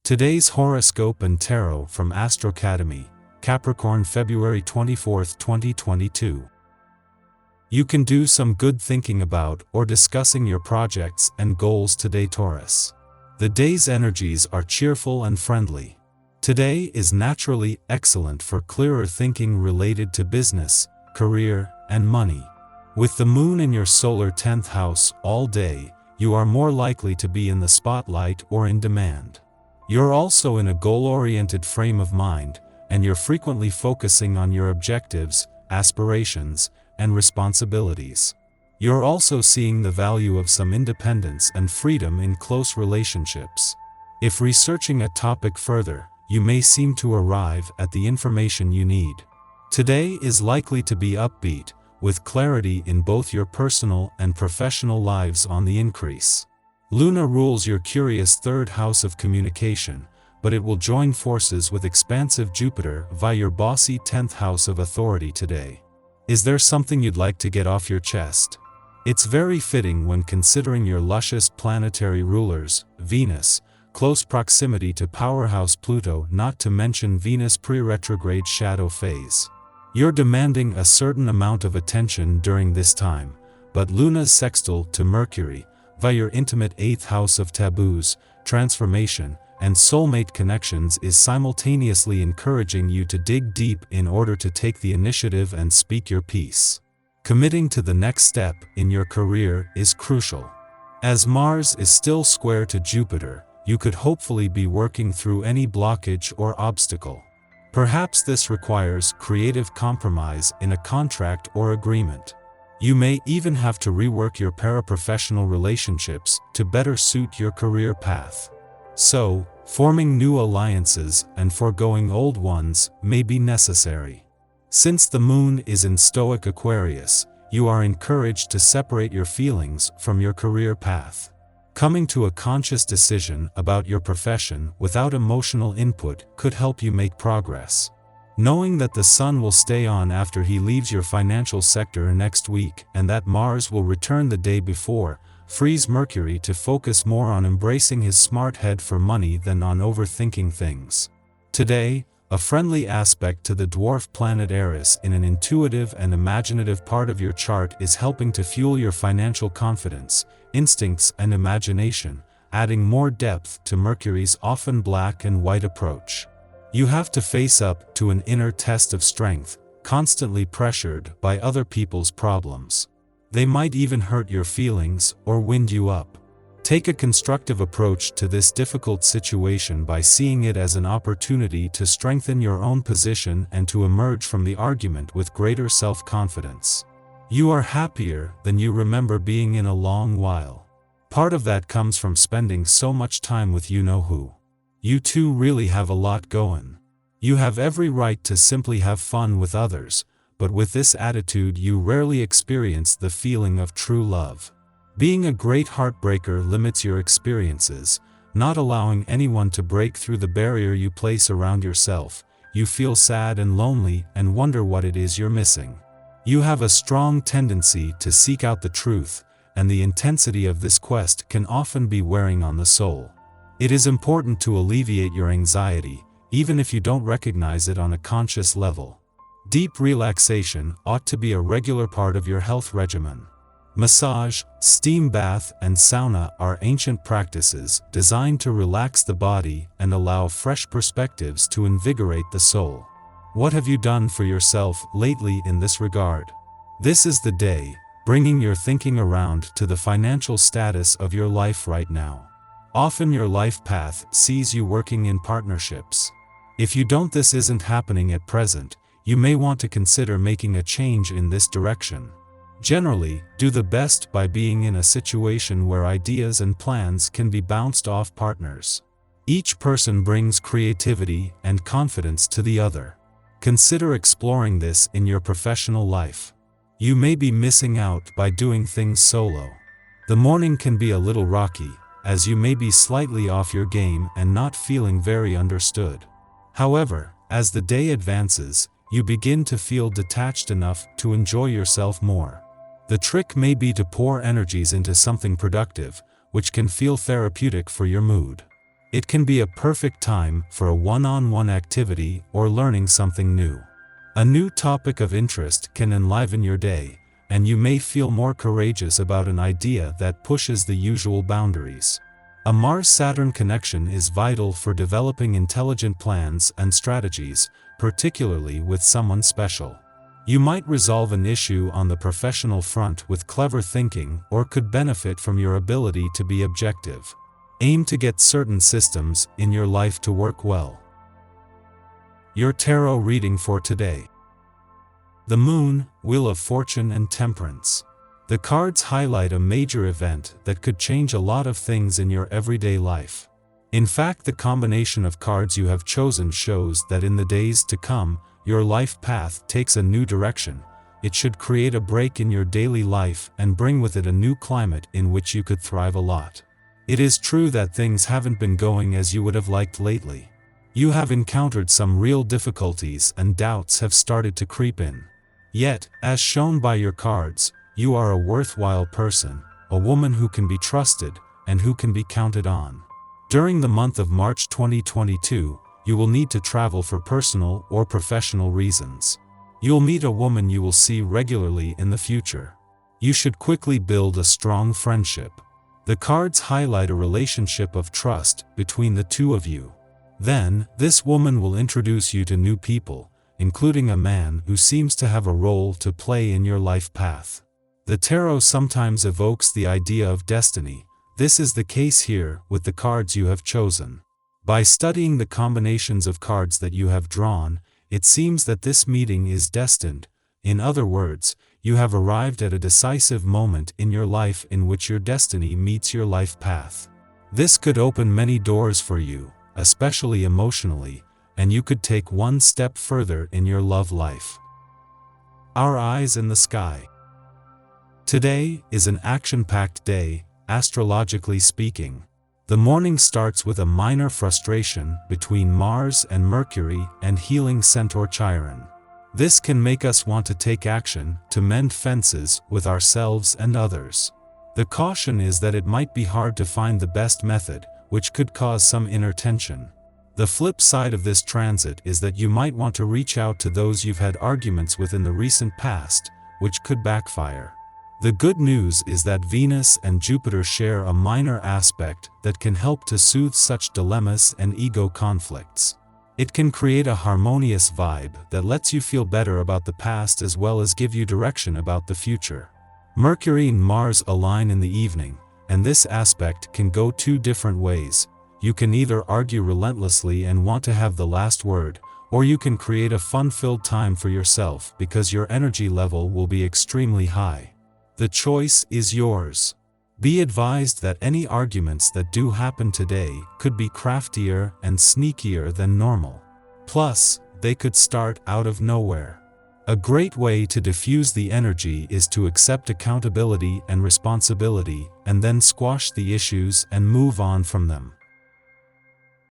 Today's horoscope and tarot from Astrocademy, Capricorn February 24, 2022. You can do some good thinking about or discussing your projects and goals today, Taurus. The day's energies are cheerful and friendly. Today is naturally excellent for clearer thinking related to business, career, and money. With the moon in your solar 10th house all day, you are more likely to be in the spotlight or in demand. You're also in a goal-oriented frame of mind, and you're frequently focusing on your objectives, aspirations, and responsibilities. You're also seeing the value of some independence and freedom in close relationships. If researching a topic further, you may seem to arrive at the information you need. Today is likely to be upbeat, with clarity in both your personal and professional lives on the increase. Luna rules your curious third house of communication, but it will join forces with expansive Jupiter via your bossy 10th house of authority today. Is there something you'd like to get off your chest? It's very fitting when considering your luscious planetary rulers, Venus, close proximity to powerhouse Pluto, not to mention Venus pre-retrograde shadow phase. You're demanding a certain amount of attention during this time, but Luna's sextile to Mercury, via your intimate 8th house of taboos, transformation, and soulmate connections is simultaneously encouraging you to dig deep in order to take the initiative and speak your piece. Committing to the next step in your career is crucial. As Mars is still square to Jupiter, you could hopefully be working through any blockage or obstacle. Perhaps this requires creative compromise in a contract or agreement. You may even have to rework your paraprofessional relationships to better suit your career path. So, forming new alliances and foregoing old ones may be necessary. Since the moon is in Stoic Aquarius, you are encouraged to separate your feelings from your career path. Coming to a conscious decision about your profession without emotional input could help you make progress. Knowing that the Sun will stay on after he leaves your financial sector next week and that Mars will return the day before, frees Mercury to focus more on embracing his smart head for money than on overthinking things. Today, a friendly aspect to the dwarf planet Eris in an intuitive and imaginative part of your chart is helping to fuel your financial confidence, instincts, and imagination, adding more depth to Mercury's often black and white approach. You have to face up to an inner test of strength, constantly pressured by other people's problems. They might even hurt your feelings or wind you up. Take a constructive approach to this difficult situation by seeing it as an opportunity to strengthen your own position and to emerge from the argument with greater self-confidence. You are happier than you remember being in a long while. Part of that comes from spending so much time with you-know-who. You two really have a lot going. You have every right to simply have fun with others, but with this attitude you rarely experience the feeling of true love. Being a great heartbreaker limits your experiences, not allowing anyone to break through the barrier you place around yourself. You feel sad and lonely and wonder what it is you're missing. You have a strong tendency to seek out the truth, and the intensity of this quest can often be wearing on the soul. It is important to alleviate your anxiety, even if you don't recognize it on a conscious level. Deep relaxation ought to be a regular part of your health regimen. Massage, steam bath, and sauna are ancient practices designed to relax the body and allow fresh perspectives to invigorate the soul. What have you done for yourself lately in this regard? This is the day, bringing your thinking around to the financial status of your life right now. Often your life path sees you working in partnerships. If you don't, this isn't happening at present, you may want to consider making a change in this direction. Generally, do the best by being in a situation where ideas and plans can be bounced off partners. Each person brings creativity and confidence to the other. Consider exploring this in your professional life. You may be missing out by doing things solo. The morning can be a little rocky, as you may be slightly off your game and not feeling very understood. However, as the day advances, you begin to feel detached enough to enjoy yourself more. The trick may be to pour energies into something productive, which can feel therapeutic for your mood. It can be a perfect time for a one-on-one activity or learning something new. A new topic of interest can enliven your day, and you may feel more courageous about an idea that pushes the usual boundaries. A Mars-Saturn connection is vital for developing intelligent plans and strategies, particularly with someone special. You might resolve an issue on the professional front with clever thinking or could benefit from your ability to be objective. Aim to get certain systems in your life to work well. Your tarot reading for today. The Moon, Wheel of Fortune and Temperance. The cards highlight a major event that could change a lot of things in your everyday life. In fact, the combination of cards you have chosen shows that in the days to come, your life path takes a new direction. It should create a break in your daily life and bring with it a new climate in which you could thrive a lot. It is true that things haven't been going as you would have liked lately. You have encountered some real difficulties and doubts have started to creep in. Yet, as shown by your cards, you are a worthwhile person, a woman who can be trusted and who can be counted on. During the month of March 2022, you will need to travel for personal or professional reasons. You'll meet a woman you will see regularly in the future. You should quickly build a strong friendship. The cards highlight a relationship of trust between the two of you. Then, this woman will introduce you to new people, including a man who seems to have a role to play in your life path. The tarot sometimes evokes the idea of destiny. This is the case here with the cards you have chosen. By studying the combinations of cards that you have drawn, it seems that this meeting is destined. In other words, you have arrived at a decisive moment in your life in which your destiny meets your life path. This could open many doors for you, especially emotionally, and you could take one step further in your love life. Our eyes in the sky. Today is an action-packed day, astrologically speaking. The morning starts with a minor frustration between Mars and Mercury and healing Centaur Chiron. This can make us want to take action to mend fences with ourselves and others. The caution is that it might be hard to find the best method, which could cause some inner tension. The flip side of this transit is that you might want to reach out to those you've had arguments with in the recent past, which could backfire. The good news is that Venus and Jupiter share a minor aspect that can help to soothe such dilemmas and ego conflicts. It can create a harmonious vibe that lets you feel better about the past as well as give you direction about the future. Mercury and Mars align in the evening, and this aspect can go two different ways. You can either argue relentlessly and want to have the last word, or you can create a fun-filled time for yourself because your energy level will be extremely high. The choice is yours. Be advised that any arguments that do happen today could be craftier and sneakier than normal. Plus, they could start out of nowhere. A great way to diffuse the energy is to accept accountability and responsibility and then squash the issues and move on from them.